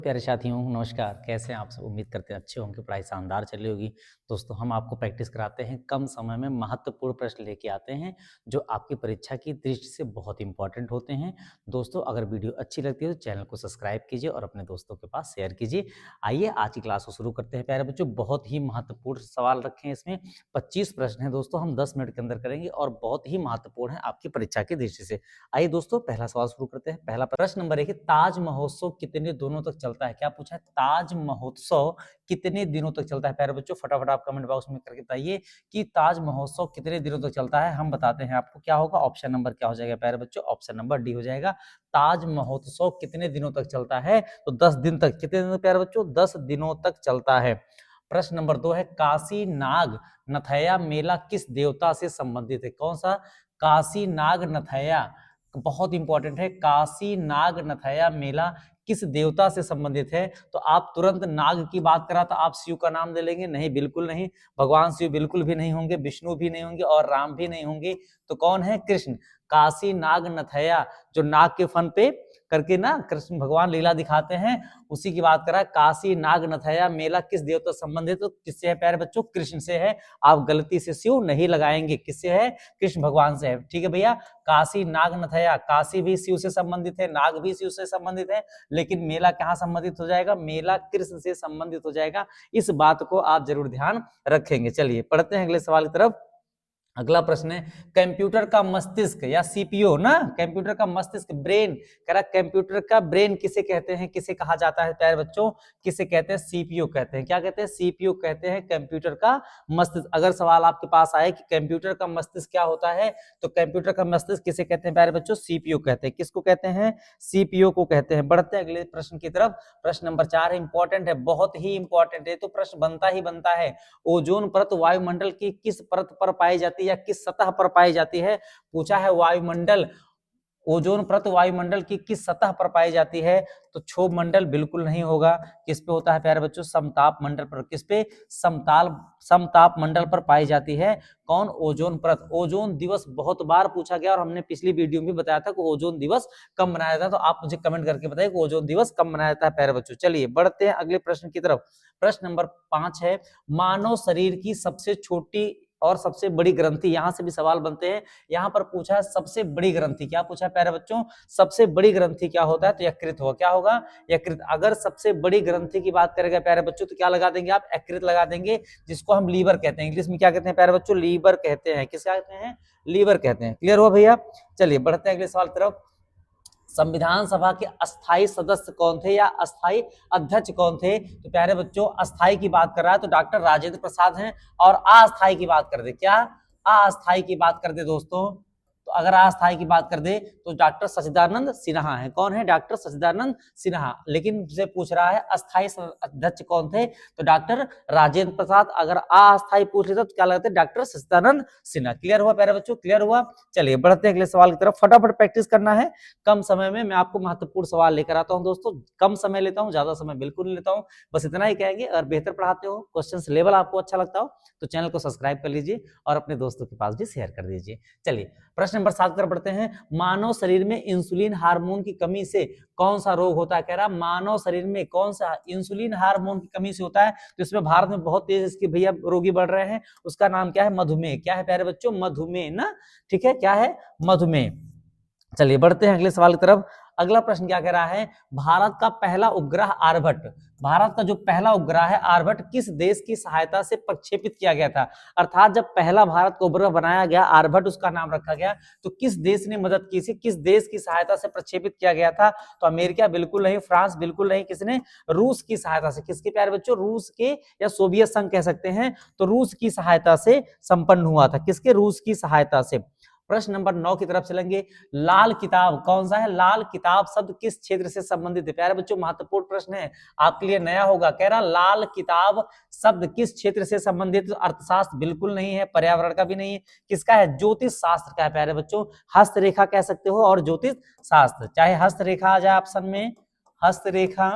प्यारे साथियों नमस्कार। कैसे हैं आप सब? उम्मीद करते हैं अच्छे होंगे, पढ़ाई शानदार चल रही होगी। दोस्तों हम आपको प्रैक्टिस कराते हैं, कम समय में महत्वपूर्ण प्रश्न लेके आते हैं जो आपकी परीक्षा की दृष्टि से बहुत इंपॉर्टेंट होते हैं। दोस्तों अगर वीडियो अच्छी लगती है तो चैनल को सब्सक्राइब कीजिए और अपने दोस्तों के पास शेयर कीजिए। आइए आज की क्लास को शुरू करते हैं। प्यारे बच्चों बहुत ही महत्वपूर्ण सवाल रखे हैं, इसमें 25 प्रश्न हैं दोस्तों, हम 10 मिनट के अंदर करेंगे और बहुत ही महत्वपूर्ण है आपकी परीक्षा की दृष्टि से। आइए दोस्तों पहला सवाल शुरू करते हैं। पहला प्रश्न नंबर 1 है, ताज महोत्सव कितने दिनों तक चलता है? क्या पूछा है? ताज महोत्सव कितने दिनों तक चलता है? प्यारे बच्चों फटाफट आप कमेंट बॉक्स में करके बताइए कि ताज महोत्सव कितने दिनों तक चलता है। हम बताते हैं आपको क्या होगा। ऑप्शन नंबर क्या हो जाएगा प्यारे बच्चों? ऑप्शन नंबर डी हो जाएगा। ताज महोत्सव कितने दिनों तक चलता है? तो 10 दिन तक। कितने दिन तक प्यारे बच्चों? 10 दिनों तक चलता है। प्रश्न नंबर 2 है, काशी नाग नथया मेला किस देवता से संबंधित है? कौन सा? काशी नाग नथया, बहुत इंपॉर्टेंट है। काशी नाग नथया मेला किस देवता से संबंधित है? तो आप तुरंत नाग की बात करा तो आप शिव का नाम ले लेंगे। नहीं, बिल्कुल नहीं। भगवान शिव बिल्कुल भी नहीं होंगे, विष्णु भी नहीं होंगे और राम भी नहीं होंगे। तो कौन है? कृष्ण। काशी नाग नथया, जो नाग के फन पे करके ना कृष्ण भगवान लीला दिखाते हैं, उसी की बात करा। काशी नाग नथया मेला किस देवता से संबंधित? तो किससे है प्यारे बच्चों? कृष्ण से है। आप गलती से शिव नहीं लगाएंगे। किससे है? कृष्ण भगवान से है। ठीक है भैया। काशी नाग नथया, काशी भी शिव से संबंधित है, नाग भी शिव से संबंधित है, लेकिन मेला कहाँ संबंधित हो जाएगा? मेला कृष्ण से संबंधित हो जाएगा। इस बात को आप जरूर ध्यान रखेंगे। चलिए पढ़ते हैं अगले सवाल की तरफ। अगला प्रश्न है, कंप्यूटर का मस्तिष्क या सीपीयू ना, कंप्यूटर का मस्तिष्क ब्रेन, कह रहा कंप्यूटर का ब्रेन किसे कहते हैं? किसे कहा जाता है प्यारे बच्चों? किसे कहते हैं? सीपीयू कहते हैं। क्या कहते हैं? सीपीयू कहते हैं कंप्यूटर का मस्तिष्क। अगर सवाल आपके पास आए कि कंप्यूटर का मस्तिष्क क्या होता है, तो कंप्यूटर का मस्तिष्क किसे कहते हैं प्यारे बच्चों? सीपीयू कहते हैं। किसको कहते हैं? सीपीयू को कहते हैं। बढ़ते हैं अगले प्रश्न की तरफ। प्रश्न नंबर 4 इंपॉर्टेंट है, बहुत ही इंपॉर्टेंट है, तो प्रश्न बनता ही बनता है। ओजोन परत वायुमंडल की किस परत पर पाई जाती है या किस सतह पर पाई जाती है? पूछा है वायुमंडल, ओजोन परत वायुमंडल की किस सतह पर पाई जाती है? तो क्षोभ मंडल बिल्कुल नहीं होगा। किस पे होता है प्यारे बच्चों? समताप मंडल पर। किस पे? समताप मंडल पर पाई जाती है। कौन? ओजोन परत। ओजोन दिवस बहुत बार पूछा गया और हमने पिछली वीडियो में बताया था कि ओजोन दिवस कब मनाया जाता है। तो आप मुझे कमेंट करके बताइए कि ओजोन दिवस कब मनाया जाता है प्यारे बच्चों। चलिए बढ़ते हैं अगले प्रश्न की तरफ। प्रश्न नंबर 5 है, मानव शरीर की सबसे छोटी और सबसे बड़ी ग्रंथि, यहां से भी सवाल बनते हैं। यहां पर पूछा है सबसे बड़ी ग्रंथि। क्या पूछा है प्यारे बच्चों? सबसे बड़ी ग्रंथि क्या होता है? तो यकृत होगा। क्या होगा? यकृत। अगर सबसे बड़ी ग्रंथि की बात करेगा प्यारे बच्चों तो क्या लगा देंगे आप? यकृत लगा देंगे, जिसको हम लीवर कहते हैं। इंग्लिश में क्या कहते हैं प्यारे बच्चों? लीवर कहते हैं। किस कहते हैं? लीवर कहते हैं। क्लियर हुआ भैया? चलिए बढ़ते हैं अगले सवाल की तरफ। संविधान सभा के अस्थाई सदस्य कौन थे या अस्थाई अध्यक्ष कौन थे? तो प्यारे बच्चों अस्थाई की बात कर रहा है तो डॉक्टर राजेंद्र प्रसाद हैं। और अस्थाई की बात कर दे, क्या? अस्थाई की बात कर दे दोस्तों, तो अगर अस्थाई की बात कर दे तो डॉक्टर सच्चिदानंद सिन्हा है। कौन है? डॉक्टर सच्चिदानंद सिन्हा। लेकिन से पूछ रहा है अस्थाई अध्यक्ष कौन थे, तो डॉक्टर राजेंद्र प्रसाद। अगर अस्थाई पूछ लेता तो क्या लगता है? डॉक्टर सच्चिदानंद सिन्हा। क्लियर हुआ प्यारे बच्चों? क्लियर हुआ। चलिए बढ़ते हैं अगले सवाल की तरफ। फटाफट प्रैक्टिस करना है। कम समय में मैं आपको महत्वपूर्ण सवाल लेकर आता हूं दोस्तों। कम समय लेता हूं, ज्यादा समय बिल्कुल नहीं लेता हूं। बस इतना ही कहेंगे, अगर बेहतर पढ़ाते हो, क्वेश्चन लेवल आपको अच्छा लगता हो तो चैनल को सब्सक्राइब कर लीजिए और अपने दोस्तों के पास भी शेयर कर दीजिए। चलिए प्रश्न नंबर 7 पर बढ़ते हैं। मानव शरीर में इंसुलिन हार्मोन की कमी से कौन सा रोग होता है? कह रहा मानव शरीर में कौन सा इंसुलिन हार्मोन की कमी से होता है? तो इसमें भारत में बहुत तेज इसके भैया रोगी बढ़ रहे हैं। उसका नाम क्या है? मधुमेह। क्या है प्यारे बच्चों? मधुमेह ना। ठीक है, क्या है? मधुमेह। चलिए बढ़ते हैं अगले सवाल की तरफ। अगला प्रश्न क्या कह रहा है? भारत का पहला उपग्रह आर्यभट्ट, भारत का जो पहला उपग्रह है आर्यभट्ट किस देश की सहायता से प्रक्षेपित किया गया था? अर्थात जब पहला भारत का उपग्रह बनाया गया, आर्यभट्ट उसका नाम रखा गया, तो किस देश ने मदद की थी? किस देश की सहायता से प्रक्षेपित किया गया था? तो अमेरिका बिल्कुल नहीं, फ्रांस बिल्कुल नहीं, किसने? रूस की सहायता से। किसके प्यारे बच्चों? रूस के, या सोवियत संघ कह सकते हैं। तो रूस की सहायता से संपन्न हुआ था। किसके? रूस की सहायता से। प्रश्न नंबर 9 की तरफ चलेंगे। लाल किताब कौन सा है? लाल किताब शब्द किस क्षेत्र से संबंधित है? प्यारे बच्चों महत्वपूर्ण प्रश्न है, आपके लिए नया होगा। कह रहा लाल किताब शब्द किस क्षेत्र से संबंधित? तो अर्थशास्त्र बिल्कुल नहीं है, पर्यावरण का भी नहीं है। किसका है? ज्योतिष शास्त्र का है प्यारे बच्चों। हस्तरेखा कह सकते हो और ज्योतिष शास्त्र, चाहे हस्तरेखा आ जाए ऑप्शन में, हस्तरेखा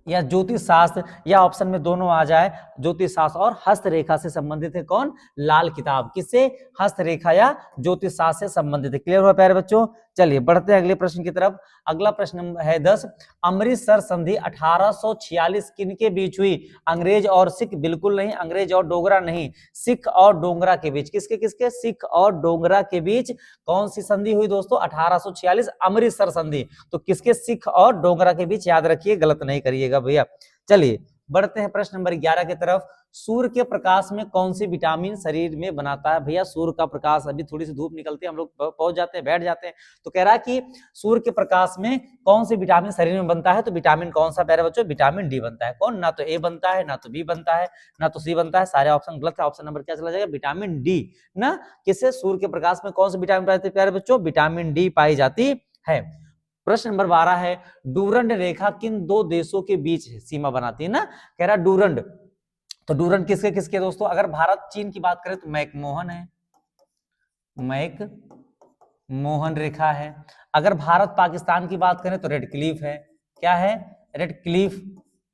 या ज्योतिष शास्त्र, या ऑप्शन में दोनों आ जाए, ज्योतिष शास्त्र और हस्तरेखा से संबंधित है कौन? लाल किताब। किससे? हस्तरेखा या ज्योतिष शास्त्र से संबंधित है। क्लियर हुआ प्यारे बच्चों? चलिए बढ़ते हैं अगले प्रश्न की तरफ। अगला प्रश्न है 10, अमृतसर संधि 1846 किनके बीच हुई? अंग्रेज और सिख बिल्कुल नहीं, अंग्रेज और डोगरा नहीं, सिख और डोगरा के बीच। किसके किसके? सिख और डोगरा के बीच कौन सी संधि हुई दोस्तों? 1846 अमृतसर संधि। तो किसके? सिख और डोगरा के बीच, याद रखिए, गलत नहीं करिएगा भैया। चलिए बढ़ते हैं प्रश्न नंबर 11 की तरफ। सूर्य के प्रकाश में कौन सी विटामिन शरीर में बनाता है? भैया सूर्य का प्रकाश, अभी थोड़ी सी धूप निकलती है, हम लोग पहुंच जाते हैं, बैठ जाते हैं, तो कह रहा है कि सूर्य के प्रकाश में कौन सी विटामिन शरीर में बनता है? तो विटामिन कौन सा प्यारे बच्चों? विटामिन डी बनता है। कौन? ना तो ए बनता है, ना तो बी बनता है, ना तो सी बनता है, सारे ऑप्शन गलत है। ऑप्शन नंबर क्या चला जाएगा? विटामिन डी ना। किससे? सूर्य के प्रकाश में कौन सी विटामिन पाई जाती है प्यारे बच्चों? विटामिन डी पाई जाती है। प्रश्न नंबर 12 है, डूरंड रेखा किन दो देशों के बीच सीमा बनाती है? ना कह रहा डूरंड, तो डूरंड किसके किसके दोस्तों? अगर भारत चीन की बात करें तो मैकमोहन है, मैकमोहन रेखा है। अगर भारत पाकिस्तान की बात करें तो रेड क्लिफ है। क्या है? रेड क्लिफ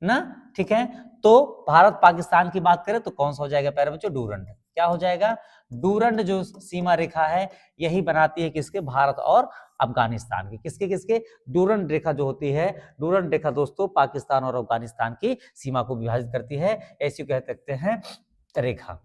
ना, ठीक है। तो भारत पाकिस्तान की बात करें तो कौन सा हो जाएगा प्यारे बच्चों? डूरंड। क्या हो जाएगा? डूरंड जो सीमा रेखा है यही बनाती है किसके? भारत और अफगानिस्तान की। किसके किसके? डूरंड रेखा जो होती है, डूरंड रेखा दोस्तों पाकिस्तान और अफगानिस्तान की सीमा को विभाजित करती है, ऐसी कह सकते हैं रेखा।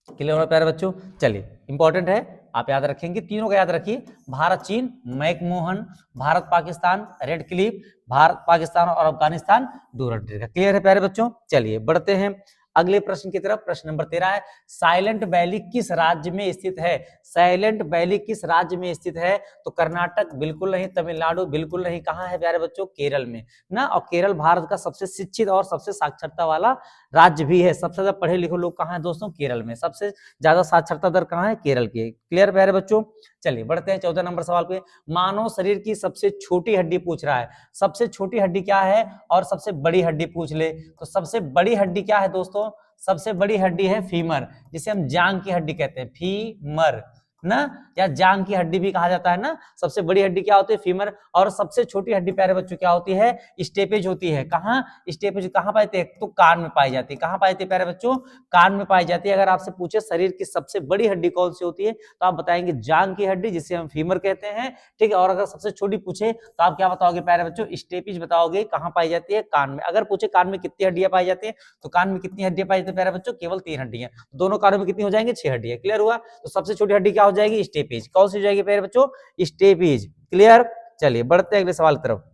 क्लियर हो प्यारे बच्चों? चलिए इंपॉर्टेंट है, आप याद रखेंगे, तीनों का याद रखिए, भारत चीन McMahon, Bharat Pakistan red Cliff, Bharat Pakistan और अफगानिस्तान डूरंड रेखा। क्लियर है प्यारे बच्चों? चलिए बढ़ते हैं अगले प्रश्न की तरफ। प्रश्न नंबर 13 है, साइलेंट वैली किस राज्य में स्थित है? साइलेंट वैली किस राज्य में स्थित है? तो कर्नाटक बिल्कुल नहीं, तमिलनाडु बिल्कुल नहीं, कहाँ है प्यारे बच्चों? केरल में ना। और केरल भारत का सबसे शिक्षित और सबसे साक्षरता वाला राज्य भी है। सबसे ज्यादा पढ़े लिखे लोग कहाँ है दोस्तों? केरल में। सबसे ज्यादा साक्षरता दर कहाँ है? केरल की। क्लियर प्यारे बच्चों? चलिए बढ़ते हैं 14 नंबर सवाल पे। मानव शरीर की सबसे छोटी हड्डी पूछ रहा है। सबसे छोटी हड्डी क्या है और सबसे बड़ी हड्डी पूछ ले तो सबसे बड़ी हड्डी क्या है दोस्तों? सबसे बड़ी हड्डी है फीमर, जिसे हम जांग की हड्डी कहते हैं, फीमर ना, या जांग की हड्डी भी कहा जाता है ना। सबसे बड़ी हड्डी क्या होती है? फीमर। और सबसे छोटी हड्डी प्यारे बच्चों क्या होती है? स्टेपेज होती है। कहाँ? स्टेपेज कहाँ पाई जाती है? तो कान में पाई जाती है। कहाँ पाई जाती है प्यारे बच्चों? कान में पाई जाती है। अगर आपसे पूछे शरीर की सबसे बड़ी हड्डी कौन सी होती है तो आप बताएंगे जांग की हड्डी, जिसे हम फीमर कहते हैं, ठीक है। और अगर सबसे छोटी पूछे तो आप क्या बताओगे प्यारे बच्चों? स्टेपेज बताओगे। कहाँ पाई जाती है? कान में। अगर पूछे कान में कितनी हड्डियां पाई जाती है तो कान में कितनी हड्डियां पाई जाती है प्यारे बच्चों? केवल 3 हड्डियां। दोनों कानों में कितनी हो जाएंगे? 6 हड्डियां। क्लियर हुआ? तो सबसे छोटी हड्डी क्या हो जाएगी? स्टेपेज। कौन सी हो जाएगी प्यारे बच्चों? स्टेपेज। क्लियर? चलिए बढ़ते हैं अगले सवाल की तरफ।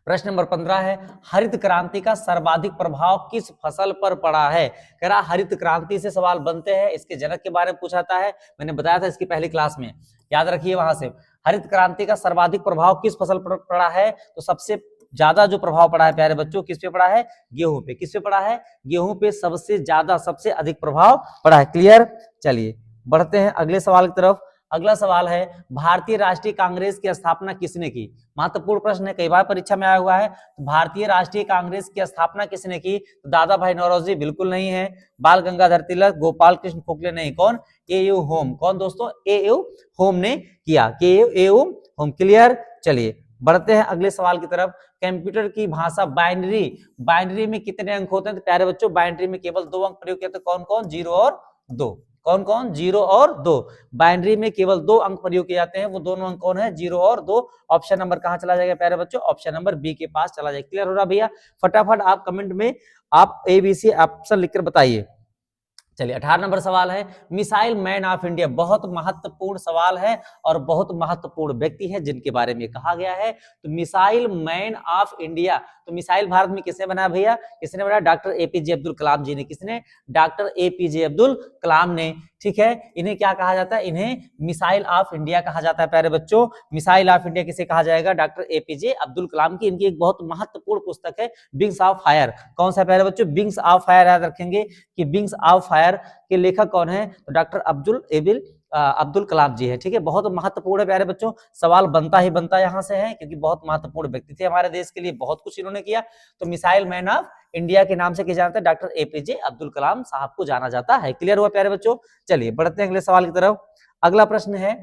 प्रश्न नंबर 15 है, हरित क्रांति का सर्वाधिक प्रभाव किस फसल पर पड़ा है? कह रहा हरित क्रांति से सवाल बनते हैं, इसके जनक के बारे में पूछाता है, मैंने बताया था इसकी पहली क्लास में, याद रखिए वहां से। हरित क्रांति का सर्वाधिक प्रभाव किस फसल पर पड़ा है? तो सबसे ज्यादा जो प्रभाव पड़ा है प्यारे बच्चों किस पे पड़ा है? गेहूं पे। किस पे पड़ा है? गेहूं पे सबसे ज्यादा, सबसे अधिक प्रभाव पड़ा है। क्लियर? चलिए बढ़ते हैं अगले सवाल की तरफ। अगला सवाल है, भारतीय राष्ट्रीय कांग्रेस की स्थापना किसने की? महत्वपूर्ण प्रश्न है, कई बार परीक्षा में आया हुआ है। तो भारतीय राष्ट्रीय कांग्रेस की स्थापना किसने की? तो दादा भाई नौरोजी बिल्कुल नहीं है, बाल गंगाधर तिलक, गोपाल कृष्ण गोखले नहीं, कौन? ए.यू. होम। कौन दोस्तों? ए.यू. होम ने किया। ए.यू. होम। क्लियर? चलिए बढ़ते हैं अगले सवाल की तरफ। कंप्यूटर की भाषा बाइनरी, बाइनरी में कितने अंक होते हैं? तो प्यारे बच्चों बाइनरी में केवल 2 अंक प्रयोग किए, तो कौन कौन? 0 और 2। कौन कौन? 0 और 2। बाइनरी में केवल 2 अंक प्रयोग किए जाते हैं, वो दोनों अंक कौन है? 0 और 2। ऑप्शन नंबर कहां चला जाएगा प्यारे बच्चों? ऑप्शन नंबर बी के पास चला जाएगा। क्लियर हो रहा भैया? फटाफट आप कमेंट में आप ABC ऑप्शन लिखकर बताइए। चलिए 18 नंबर सवाल है, मिसाइल मैन ऑफ इंडिया, बहुत महत्वपूर्ण सवाल है और बहुत महत्वपूर्ण व्यक्ति है जिनके बारे में कहा गया है। तो मिसाइल मैन ऑफ इंडिया, तो मिसाइल भारत में किसने बनाया भैया? किसने बनाया? डॉक्टर APJ अब्दुल कलाम जी ने। किसने? डॉक्टर APJ अब्दुल कलाम ने। ठीक है, इन्हें क्या कहा जाता है? इन्हें मिसाइल ऑफ इंडिया कहा जाता है प्यारे बच्चों। मिसाइल ऑफ इंडिया किसे कहा जाएगा? डॉक्टर APJ अब्दुल कलाम की। इनकी एक बहुत महत्वपूर्ण पुस्तक है विंग्स ऑफ फायर। कौन सा प्यारे बच्चों? Wings of fire. याद रखेंगे कि विंग्स ऑफ फायर के लेखक कौन है? तो डॉक्टर अब्दुल कलाम जी है। ठीक है, बहुत महत्वपूर्ण है प्यारे बच्चों, सवाल बनता ही बनता यहाँ से है, क्योंकि बहुत महत्वपूर्ण व्यक्ति थे हमारे देश के लिए, बहुत कुछ इन्होंने किया। तो मिसाइल मैन ऑफ इंडिया के नाम से किया जाता है, डॉक्टर APJ अब्दुल कलाम साहब को जाना जाता है। क्लियर हुआ प्यारे बच्चों? चलिए बढ़ते हैं अगले सवाल की तरफ। अगला प्रश्न है,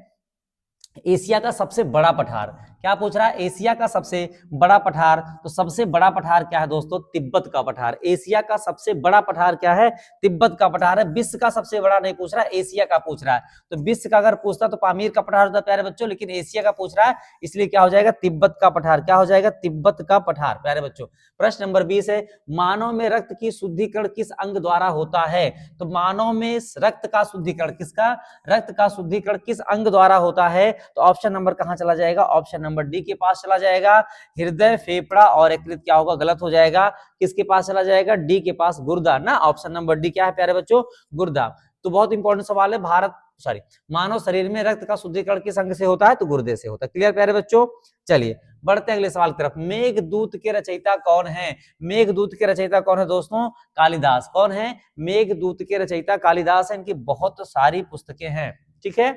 एशिया का सबसे बड़ा पठार, क्या पूछ रहा है? एशिया का सबसे बड़ा पठार, तो सबसे बड़ा पठार क्या है दोस्तों? तिब्बत का पठार। एशिया का सबसे बड़ा पठार क्या है? तिब्बत का पठार है। विश्व का सबसे बड़ा नहीं पूछ रहा है, एशिया का पूछ रहा है। तो विश्व का अगर पूछता तो पामीर का पठार होता प्यारे बच्चों, लेकिन एशिया का पूछ रहा है, इसलिए क्या हो जाएगा? तिब्बत का पठार। क्या हो जाएगा? तिब्बत का पठार प्यारे बच्चों। प्रश्न नंबर 20 है, मानव में रक्त की शुद्धिकरण किस अंग द्वारा होता है? तो मानव में रक्त का शुद्धिकरण किसका? रक्त का शुद्धिकरण किस अंग द्वारा होता है? तो ऑप्शन नंबर कहां चला जाएगा? ऑप्शन नंबर डी के पास चला जाएगा। हृदय, फेफड़ा और यकृत क्या होगा? गलत हो जाएगा। किसके पास चला जाएगा? डी के पास, गुर्दा ना। ऑप्शन नंबर डी क्या है प्यारे बच्चों? गुर्दा। तो बहुत इंपॉर्टेंट सवाल है। मानव शरीर में रक्त का शुद्धिकरण किस अंग से होता है? तो गुर्दे से होता है। क्लियर प्यारे बच्चों? चलिए बढ़ते हैं अगले सवाल की तरफ। मेघदूत के रचयिता कौन है? मेघदूत के रचयिता कौन है दोस्तों? कालिदास। कौन है? मेघदूत के रचयिता कालिदास है। इनकी बहुत सारी पुस्तकें हैं, ठीक है,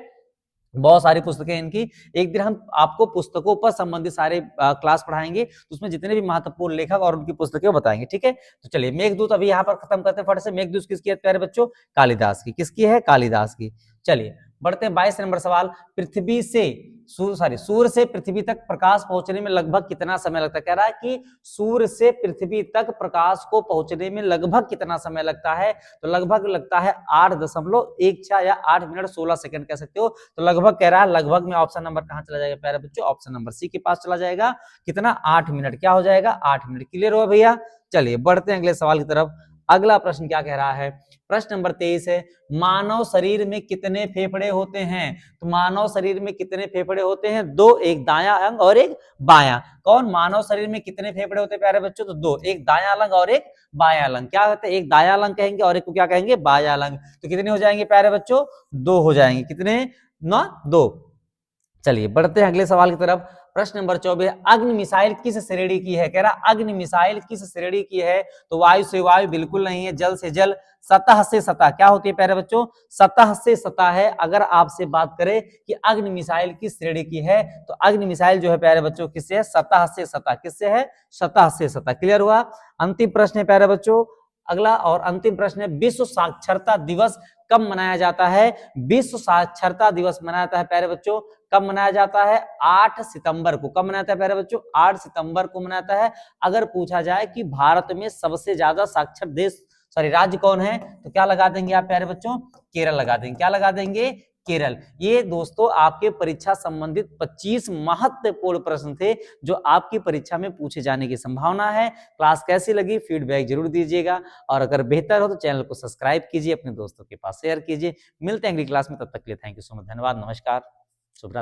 बहुत सारी पुस्तकें इनकी। एक दिन हम आपको पुस्तकों पर संबंधित सारे क्लास पढ़ाएंगे, तो उसमें जितने भी महत्वपूर्ण लेखक और उनकी पुस्तकें बताएंगे, ठीक है। तो चलिए मेघदूत अभी यहाँ पर खत्म करते हैं फट से। मेघदूत किसकी है प्यारे बच्चों? कालिदास की। किसकी है? कालिदास की। चलिए बढ़ते हैं 22 नंबर सवाल। पृथ्वी से सूर्य से पृथ्वी तक प्रकाश पहुंचने में लगभग कितना समय लगता है? कह रहा है कि सूर्य से पृथ्वी तक प्रकाश को पहुंचने में लगभग कितना समय लगता है? तो लगभग लगता है 8.16 या 8 मिनट 16 सेकंड कह सकते हो। तो लगभग कह रहा है, लगभग में ऑप्शन नंबर कहां चला जाएगा प्यारे बच्चों? ऑप्शन नंबर सी के पास चला जाएगा। कितना? 8 मिनट। क्या हो जाएगा? 8 मिनट। क्लियर हुआ भैया? चलिए बढ़ते हैं अगले सवाल की तरफ। अगला प्रश्न क्या कह रहा है? प्रश्न नंबर 23 है, मानव शरीर में कितने फेफड़े होते हैं? तो मानव शरीर में कितने फेफड़े होते हैं? 2, एक दायां अंग और एक बायां। कौन? मानव शरीर में कितने फेफड़े होते हैं प्यारे बच्चों? तो 2, एक दायां लंग और एक बायां लंग। क्या कहते हैं? एक दायां लंग कहेंगे और एक को क्या कहेंगे? बायां लंग। तो कितने हो जाएंगे प्यारे बच्चों? 2 हो जाएंगे। कितने? ना 2। चलिए बढ़ते हैं अगले सवाल की तरफ। प्रश्न नंबर 24, अग्नि मिसाइल किस श्रेणी की है? कह रहा अग्नि मिसाइल किस श्रेणी की है? तो वायु से वायु बिल्कुल नहीं है, जल से जल, सतह से सतह। क्या होती है प्यारे बच्चों? सतह से सतह है। अगर आपसे बात करें कि अग्नि मिसाइल किस श्रेणी की है, तो अग्नि मिसाइल जो है प्यारे बच्चों किससे है? सतह से सतह। किससे है? सतह से सतह। क्लियर हुआ? अंतिम प्रश्न है प्यारे बच्चों अगला, और अंतिम प्रश्न है, विश्व साक्षरता दिवस कब मनाया जाता है? विश्व साक्षरता दिवस मनाया जाता है प्यारे बच्चों, कब मनाया जाता है? 8 सितंबर को। कब मनाता है प्यारे बच्चों? 8 सितंबर को मनाता है। अगर पूछा जाए कि भारत में सबसे ज्यादा साक्षर राज्य कौन है, तो क्या लगा देंगे आप प्यारे बच्चों? केरल लगा देंगे। क्या लगा देंगे? केरल। ये दोस्तों आपके परीक्षा संबंधित 25 महत्वपूर्ण प्रश्न थे जो आपकी परीक्षा में पूछे जाने की संभावना है। क्लास कैसी लगी? फीडबैक जरूर दीजिएगा, और अगर बेहतर हो तो चैनल को सब्सक्राइब कीजिए, अपने दोस्तों के पास शेयर कीजिए। मिलते हैं अगली क्लास में, तब तक के लिए थैंक यू सो मच। धन्यवाद, नमस्कार, शुभ रात्रि।